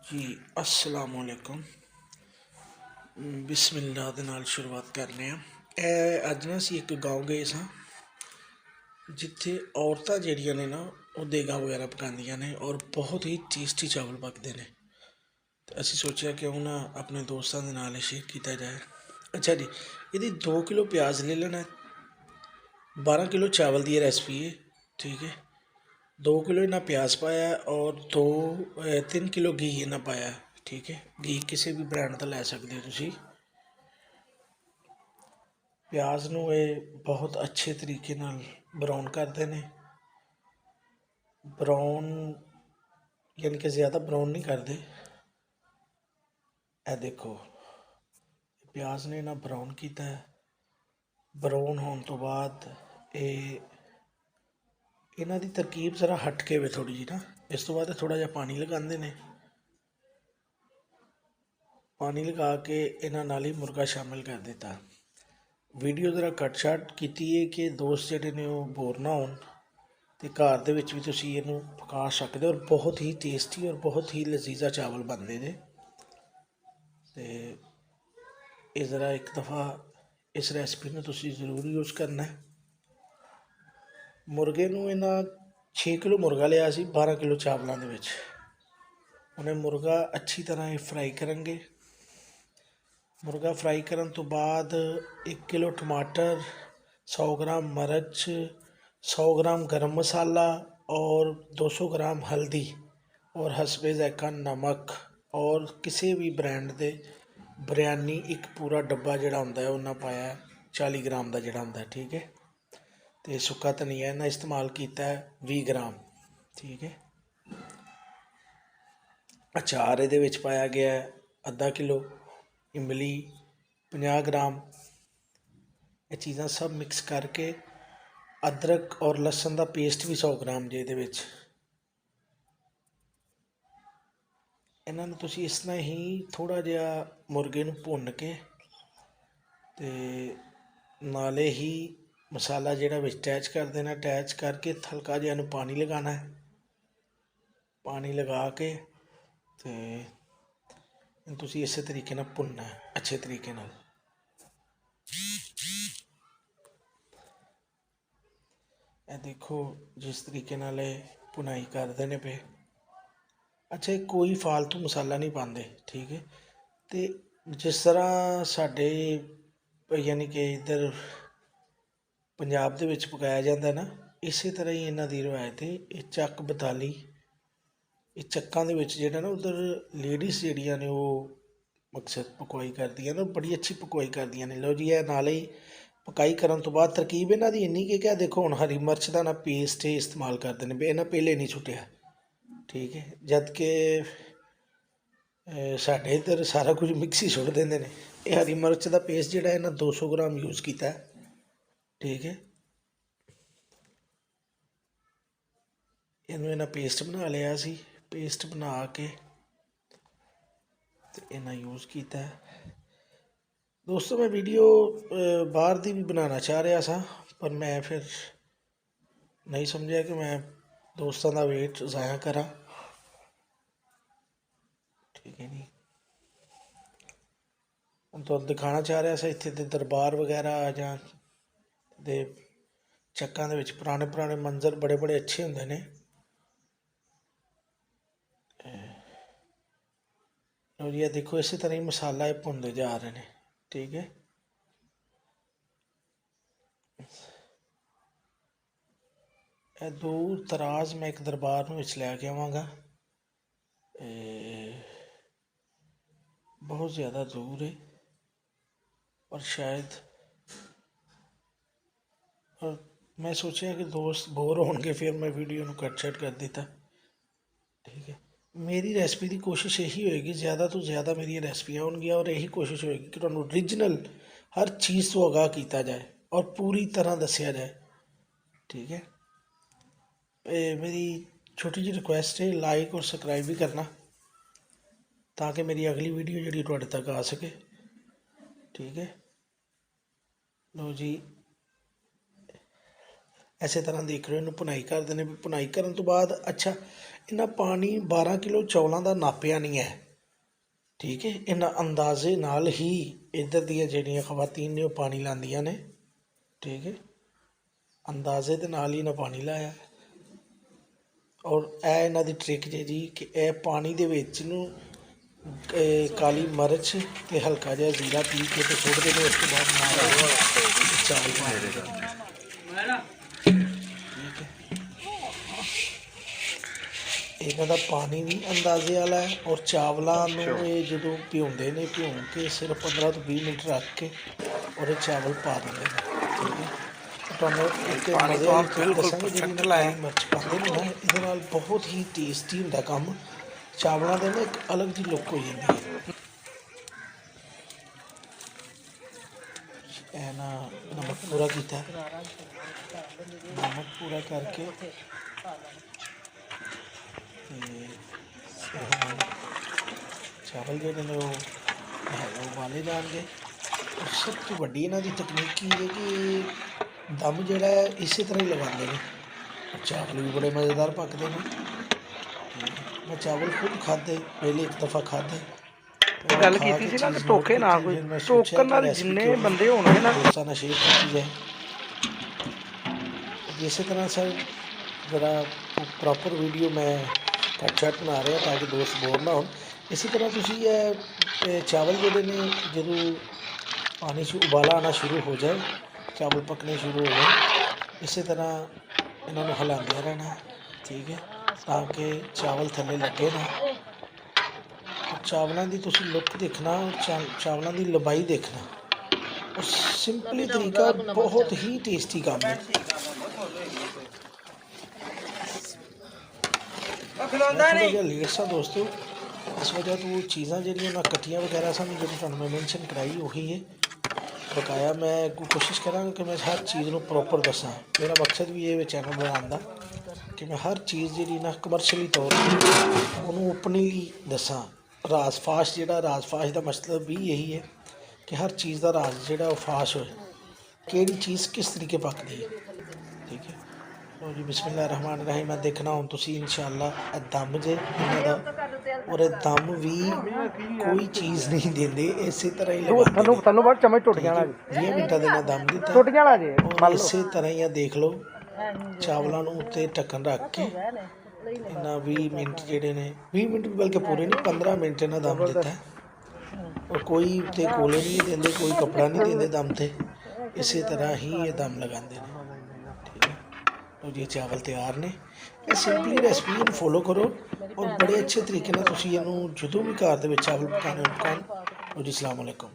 जी अस्सलाम वालेकुम। ਬਿਸਮਿਲ੍ਲਾ ਦੇ ਨਾਲ ਸ਼ੁਰੂਆਤ ਕਰਨੇ ਆ। ਇਹ ਅੱਜ ਨਾ ਅਸੀਂ ਇੱਕ ਗਾँव ਗਏ ਸਾਂ ਜਿੱਥੇ ਔਰਤਾਂ ਜਿਹੜੀਆਂ ਨੇ ਨਾ ਉਹ ਦੇਗਾ ਵਗੈਰਾ ਪਕਾਉਂਦੀਆਂ ਨੇ ਔਰ ਬਹੁਤ ਹੀ ਟੇਸਟੀ ਚਾਵਲ ਪੱਕਦੇ ਨੇ। ਤੇ ਅਸੀਂ ਸੋਚਿਆ ਕਿਉਂ ਨਾ ਆਪਣੇ ਦੋਸਤਾਂ ਦੇ ਨਾਲ ਸ਼ੇਅਰ ਕੀਤਾ ਜਾਏ। ਅੱਛਾ ਜੀ, ਇਹਦੀ 2 ਕਿਲੋ ਪਿਆਜ਼ ਲੈ ਲੈਣਾ, 12 किलो चावल की रेसिपी है। ठीक है, 2 किलो इन्हें प्याज पाया और 3 किलो घी इन्हें पाया। ठीक है, घी किसी भी ब्रांड का लै सकते हो तुसी। प्याज नूं ये बहुत अच्छे तरीके नाल ब्राउन करते हैं। ब्राउन यानी कि ज़्यादा ब्राउन नहीं करते। ए देखो प्याज ने ना ब्राउन किया है। ब्राउन होने तो बाद ये इन्हां दी तरकीब जरा हट के वे थोड़ी जी ना। इस तो बाद थोड़ा जिहा पानी लगाते हैं। पानी लगा के इन्हां नाल ही मुर्गा शामिल कर दिता। वीडियो जरा कट शाट की है कि दोस्त जिहड़े ने वो बोर ना होण ते घर दे विच भी तुसीं इहनूं पका सकदे हो और बहुत ही टेस्टी और बहुत ही लजीजा चावल बनते ने। ते ये जरा एक दफ़ा इस रेसिपी में तुसीं जरूर यूज़ करना है। मुर्गे नूं इन्हां 6 किलो मुर्गा लिया सी 12 किलो चावलों दे विच। उन्हें मुर्गा अच्छी तरह फ्राई करेंगे। मुर्गा फ्राई करन तो बाद 1 किलो टमाटर, 100 ग्राम मिर्च, 100 ग्राम गरम मसाला और 200 ग्राम हल्दी और हसबे ज़ायका नमक और किसी भी ब्रांड के बिरयानी एक पूरा डब्बा जिहड़ा हुंदा है उन्हें पाया 40 ग्राम का जिहड़ा हुंदा है। ठीक है, तो सुक्का धनिया इन्हें इस्तेमाल किया है 20 ग्राम। ठीक है, अचार ये पाया गया है आधा किलो, इमली 50 ग्राम। ये चीज़ां सब मिक्स करके अदरक और लसन का पेस्ट भी 100 ग्राम जे इहदे विच। इन्हां नूं तुसीं इस तरह ही थोड़ा जिहा मुर्गे नूं भुन के ते नाले ही मसाला जिहड़ा विच अटैच कर देना। अटैच करके हल्का जिहा नूं पानी लगाना है। पानी लगा के ते तुसीं इस तरीके नाल भुनना है अच्छे तरीके नाल। ये देखो जिस तरीके नाल भुनाई करते हैं पे। अच्छा, कोई फालतू मसाला नहीं पाते। ठीक है, तो जिस तरह साडे यानी कि इधर पंजाब दे विच पकाया जाता ना, इस तरह ही इन्हां दी रवायत है। ये चक बताली ये चक्कां दे विच जिहड़ा ना उधर लेडीज़ जिहड़ियां ने वो मकसद पकवाई करदियां ना, बड़ी अच्छी पकवाई करदियां ने। लो जी, नाले ही पकाई करन तो बाद तरकीब इन्हां दी इन्नी कि क्या देखो हुण हरी मिर्च का ना पेस्ट इस्तेमाल करते हैं, इन्हें पहले नहीं छुट्टिया। ठीक है, जबकि साढ़े इधर सारा कुछ मिक्स ही सुट देंगे ने। ये हरी मिर्च का पेस्ट जिहड़ा इन्हें 200 ग्राम यूज़ किया। ठीक है, इन्हों इन्हें पेस्ट बना लिया सी। पेस्ट बना के इन्हें यूज़ किया। दोस्तों मैं वीडियो बाहर की भी बनाना चाह रहा था, पर मैं फिर नहीं समझा कि मैं दोस्तों का वेट ज़ाया करा। ठीक है नहीं, हम तो दिखाना चाह रहा था इत्थे दे दरबार वगैरह जां दे चक्कां दे विच पुराने पुराने मंजर बड़े बड़े अच्छे होंदे ने। और ये देखो इसी तरह ही मसाला ये भुनते जा रहे हैं। ठीक है, ये दूर दराज मैं एक दरबार में लैके आवागा। बहुत ज़्यादा दूर है और शायद और मैं सोचा कि दोस्त बोर होंगे, फिर मैं वीडियो को कट शट कर दिता। ठीक है, मेरी रेसिपी की कोशिश यही होएगी, ज़्यादा तो ज़्यादा मेरी रेसिपियाँ होंगी और यही कोशिश होएगी कि तुहानूं ओरिजिनल हर चीज़ तो आगाह किया जाए और पूरी तरह दसिया जाए। ठीक है, मेरी छोटी जी रिक्वेस्ट है, लाइक और सबसक्राइब भी करना ताकि मेरी अगली वीडियो जी तुहाडे तक आ सके। ठीक है, लो जी इस तरह देख रहे हो, भुनाई कर देने। भुनाई करने तो बाद अच्छा ਇਹਨਾਂ ਪਾਣੀ 12 ਕਿਲੋ ਚੌਲਾਂ ਦਾ ਨਾਪਿਆ ਨਹੀਂ ਹੈ, ਠੀਕ ਹੈ। ਇਹਨਾਂ ਅੰਦਾਜ਼ੇ ਨਾਲ ਹੀ ਇੱਧਰ ਦੀਆਂ ਜਿਹੜੀਆਂ ਖਵਾਤੀਨ ਨੇ ਉਹ ਪਾਣੀ ਲਾਉਂਦੀਆਂ ਨੇ, ਠੀਕ ਹੈ। ਅੰਦਾਜ਼ੇ ਦੇ ਨਾਲ ਹੀ ਇਹਨਾਂ ਪਾਣੀ ਲਾਇਆ। ਔਰ ਇਹ ਇਹਨਾਂ ਦੀ ਟ੍ਰਿਕ ਜੀ ਕਿ ਇਹ ਪਾਣੀ ਦੇ ਵਿੱਚ ਨੂੰ ਕਾਲੀ ਮਿਰਚ ਅਤੇ ਹਲਕਾ ਜਿਹਾ ਜ਼ੀਰਾ ਪੀ ਕੇ ਅਤੇ ਸੁੱਟਦੇ ਨੇ। ਉਸ ਤੋਂ ਬਾਅਦ ਨਾਲ ਚਾਵਲ ਪਾ ਦਿੰਦੇ ਨੇ, ਠੀਕ ਹੈ। ਇਹਨਾਂ ਦਾ ਪਾਣੀ ਵੀ ਅੰਦਾਜ਼ੇ ਵਾਲਾ ਹੈ। ਔਰ ਚਾਵਲਾਂ ਨੂੰ ਇਹ ਜਦੋਂ ਭਿਉਂਦੇ ਨੇ, ਭਿਉਂ ਕੇ ਸਿਰਫ 15 ਤੋਂ 20 ਮਿੰਟ ਰੱਖ ਕੇ ਔਰ ਚਾਵਲ ਪਾ ਦਿੰਦੇ ਨੇ, ਠੀਕ ਹੈ। ਤੁਹਾਨੂੰ ਇੱਕ ਮਜ਼ੇ ਦੱਸਾਂਗੇ ਜਿਹੜੀ ਲਾਇਆ ਮਿਰਚ ਪਾਉਂਦੇ ਨੇ ਨਾ, ਇਹਦੇ ਨਾਲ ਬਹੁਤ ਹੀ ਟੇਸਟੀ ਹੁੰਦਾ ਕੰਮ। ਚਾਵਲਾਂ ਦੇ ਨਾ ਇੱਕ ਅਲੱਗ ਜਿਹੀ ਲੁੱਕ ਹੋ ਜਾਂਦੀ ਹੈ। ਇਹ ਨਾ ਨਮਕ ਪੂਰਾ ਕੀਤਾ, ਨਮਕ ਪੂਰਾ ਕਰਕੇ ਚਾਵਲ ਜਿਹੜੇ ਨੇ ਉਹ ਉਬਾਲੇ ਜਾਣਗੇ। ਸਭ ਤੋਂ ਵੱਡੀ ਇਹਨਾਂ ਦੀ ਤਕਨੀਕ ਕੀ ਹੈ ਕਿ ਦਮ ਜਿਹੜਾ ਹੈ ਇਸੇ ਤਰ੍ਹਾਂ ਹੀ ਲਗਾਉਂਦੇ ਨੇ। ਚਾਵਲ ਵੀ ਬੜੇ ਮਜ਼ੇਦਾਰ ਪੱਕਦੇ ਨੇ। ਮੈਂ ਚਾਵਲ ਖੁਦ ਖਾਧੇ, ਪਹਿਲੇ ਇੱਕ ਦਫਾ ਖਾਧੇ। ਗੱਲ ਕੀਤੀ ਸੀ ਨਾ ਕਿ ਧੋਖੇ ਨਾ ਕੋਈ ਟੋਕਨ ਨਾਲ ਜਿੰਨੇ ਬੰਦੇ ਹੋਣਗੇ ਨਾ ਦੋਸਤਾਂ ਨਾਲ ਸ਼ੇਅਰ ਕੀਤੀ ਜਾਏ। ਇਸੇ ਤਰ੍ਹਾਂ ਸਰ ਜਿਹੜਾ ਪ੍ਰੋਪਰ ਵੀਡੀਓ ਮੈਂ ਕੱਟ ਸ਼ਾਟ ਬਣਾ ਰਿਹਾ ਤਾਂ ਕਿ ਦੋਸਤ ਬੋਰ ਨਾ ਹੋਣ। ਇਸੇ ਤਰ੍ਹਾਂ ਤੁਸੀਂ ਇਹ ਚਾਵਲ ਜਿਹੜੇ ਨੇ ਜਦੋਂ ਪਾਣੀ 'ਚ ਉਬਾਲਾ ਆਉਣਾ ਸ਼ੁਰੂ ਹੋ ਜਾਏ, ਚਾਵਲ ਪੱਕਣੇ ਸ਼ੁਰੂ ਹੋ ਜਾਏ, ਇਸੇ ਤਰ੍ਹਾਂ ਇਹਨਾਂ ਨੂੰ ਹਿਲਾਉਂਦੇ ਰਹਿਣਾ, ਠੀਕ ਹੈ, ਤਾਂ ਕਿ ਚਾਵਲ ਥੱਲੇ ਲੱਗੇ ਨਾ। ਚਾਵਲਾਂ ਦੀ ਤੁਸੀਂ ਲੁੱਕ ਦੇਖਣਾ, ਚਾਵਲਾਂ ਦੀ ਲੰਬਾਈ ਦੇਖਣਾ। ਔਰ ਸਿੰਪਲੀ ਤਰੀਕਾ ਬਹੁਤ ਹੀ ਟੇਸਟੀ ਕੰਮ ਹੈ। ਥੋੜ੍ਹਾ ਜਿਹਾ ਲੇਟ ਸਾਂ ਦੋਸਤੋ, ਇਸ ਵਜ੍ਹਾ ਤੋਂ ਚੀਜ਼ਾਂ ਜਿਹੜੀਆਂ ਨਾ ਕੱਟੀਆਂ ਵਗੈਰਾ ਸਨ, ਜਿਹੜੀ ਤੁਹਾਨੂੰ ਮੈਂ ਮੈਂਸ਼ਨ ਕਰਾਈ ਉਹੀ ਹੈ। ਬਕਾਇਆ ਮੈਂ ਕੋਸ਼ਿਸ਼ ਕਰਾਂਗਾ ਕਿ ਮੈਂ ਹਰ ਚੀਜ਼ ਨੂੰ ਪ੍ਰੋਪਰ ਦੱਸਾਂ। ਮੇਰਾ ਮਕਸਦ ਵੀ ਇਹ ਚੈਨਲ ਬਣਾਉਣ ਦਾ ਕਿ ਮੈਂ ਹਰ ਚੀਜ਼ ਜਿਹੜੀ ਨਾ ਕਮਰਸ਼ੀਅਲੀ ਤੌਰ 'ਤੇ ਉਹਨੂੰ ਓਪਨਲੀ ਦੱਸਾਂ। ਰਾਜ਼ ਫਾਸ਼ ਜਿਹੜਾ ਰਾਜ਼ ਫਾਸ਼ ਦਾ ਮਤਲਬ ਵੀ ਇਹੀ ਹੈ ਕਿ ਹਰ ਚੀਜ਼ ਦਾ ਰਾਜ਼ ਜਿਹੜਾ ਉਹ ਫਾਸ਼ ਹੋਏ, ਕਿਹੜੀ ਚੀਜ਼ ਕਿਸ ਤਰੀਕੇ ਪੱਕਦੀ ਹੈ, ਠੀਕ ਹੈ। ਲਓ ਜੀ, ਬਿਸਮਿल्लाह रहमान रहीम। ਮੈਂ ਦੇਖਣਾ ਹੁਣ ਤੁਸੀਂ ਇਨਸ਼ਾਅੱਲਾ ਇਹ ਦਮ ਜੇ ਇਹਨਾਂ ਦਾ, ਔਰ ਇਹ ਦਮ ਵੀ ਕੋਈ ਚੀਜ਼ ਨਹੀਂ ਦਿੰਦੇ, ਇਸੇ ਤਰ੍ਹਾਂ ਹੀ ਤੁਹਾਨੂੰ ਬਾਅਦ ਚਮਚ ਟੁੱਟ ਜਾਣਾ 20 ਮਿੰਟਾਂ ਦੇ ਨਾਲ ਦਮ ਦਿੱਤਾ, ਟੁੱਟ ਜਾਣਾ ਜੇ। ਔਰ ਇਸੇ ਤਰ੍ਹਾਂ ਹੀ ਆ ਦੇਖ ਲਓ ਚਾਵਲਾਂ ਨੂੰ ਉੱਤੇ ਢੱਕਣ ਰੱਖ ਕੇ ਇਹਨਾਂ 20 ਮਿੰਟ ਜਿਹੜੇ ਨੇ, 20 ਮਿੰਟ ਵੀ ਬਲਕਿ ਪੂਰੇ ਨਹੀਂ, 15 ਮਿੰਟ ਇਹਨਾਂ ਦਮ ਦਿੱਤਾ। ਔਰ ਕੋਈ ਉੱਤੇ ਕੋਲੇ ਨਹੀਂ ਦਿੰਦੇ, ਕੋਈ ਕੱਪੜਾ ਨਹੀਂ ਦਿੰਦੇ ਦਮ 'ਤੇ, ਇਸੇ ਤਰ੍ਹਾਂ ਹੀ ਇਹ ਦਮ ਲਗਾਉਂਦੇ ਨੇ, ਠੀਕ ਹੈ। ਲਓ ਜੀ, ਚਾਵਲ ਤਿਆਰ ਨੇ। ਇਹ ਸਿੰਪਲੀ ਰੈਸਪੀ ਨੂੰ ਫੋਲੋ ਕਰੋ ਔਰ ਬੜੇ ਅੱਛੇ ਤਰੀਕੇ ਨਾਲ ਤੁਸੀਂ ਇਹਨੂੰ ਜਦੋਂ ਵੀ ਘਰ ਦੇ ਵਿੱਚ ਚਾਵਲ ਪਕਾਉਣੇ ਹੋਣ। ਲਓ ਜੀ, ਅਸਲਾਮ ਵਾਲੇਕੁਮ।